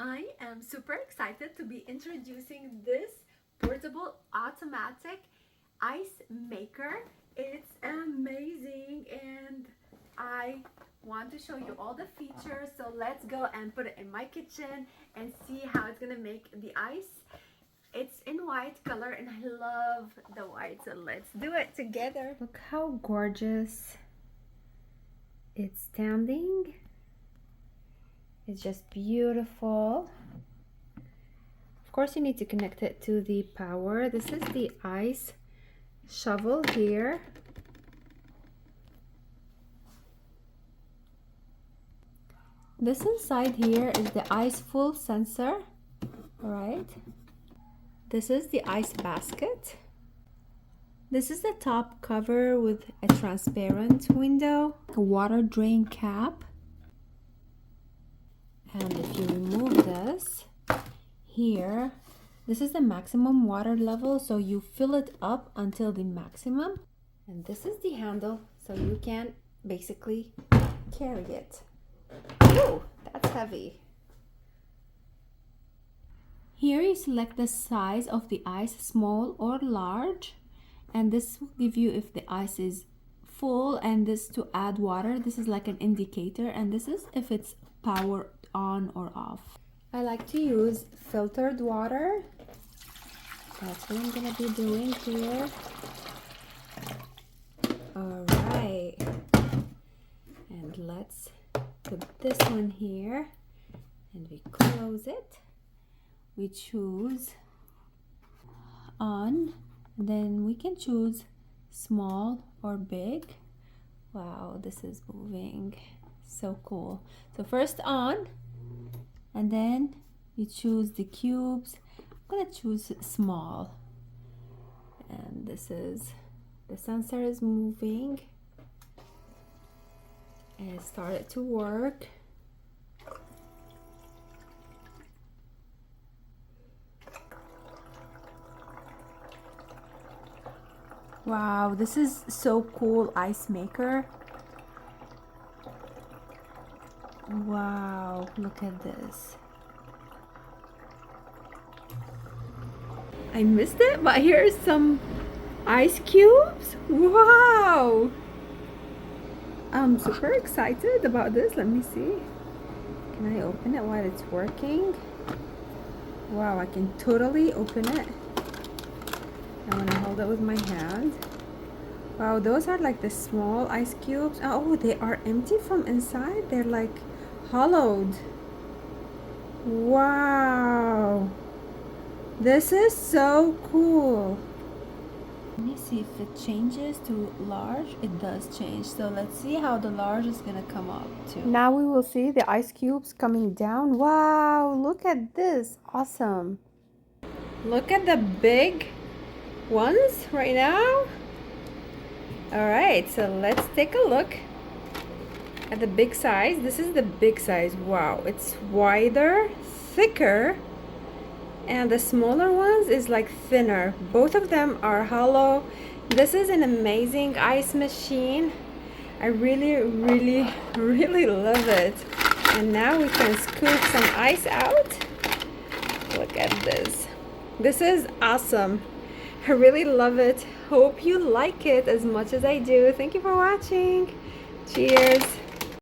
I am super excited to be introducing this portable automatic ice maker. It's amazing and I want to show you all the features, so let's go and put it in my kitchen and see how it's gonna make the ice. It's in white color and I love the white, so let's do it together. Look how gorgeous it's standing. It's just beautiful. Of course, you need to connect it to the power. This is the ice shovel here. This inside here is the ice full sensor. All right. This is the ice basket. This is the top cover with a transparent window, a water drain cap. And if you remove this here, this is the maximum water level, so you fill it up until the maximum. And this is the handle, so you can basically carry it. Oh, that's heavy. Here you select the size of the ice, small or large, and this will give you if the ice is full, and this to add water. This is like an indicator, and this is if it's power on or off. I like to use filtered water. That's what I'm gonna be doing here. All right, and let's put this one here and we close it. We choose on, then we can choose small or big. Wow, this is moving, so cool. So first on, and then you choose the cubes. I'm gonna choose small, and this is the sensor is moving and it started to work. Wow, this is so cool ice maker. Wow, look at this. I missed it, but here's some ice cubes. Wow! I'm super excited about this. Let me see. Can I open it while it's working? Wow, I can totally open it. I'm gonna hold it with my hand. Wow, those are like the small ice cubes. Oh, they are empty from inside. They're like hollowed. Wow, this is so cool. Let me see if it changes to large. It does change, so let's see how the large is gonna come up too. Now we will see the ice cubes coming down. Wow, look at this. Awesome. Look at the big ones right now. All right, so let's take a look at the big size. This is the big size. Wow, it's wider, thicker, and the smaller ones is like thinner. Both of them are hollow. This is an amazing ice machine. I really love it. And now we can scoop some ice out. Look at this. This is awesome. I really love it. Hope you like it as much as I do. Thank you for watching. Cheers.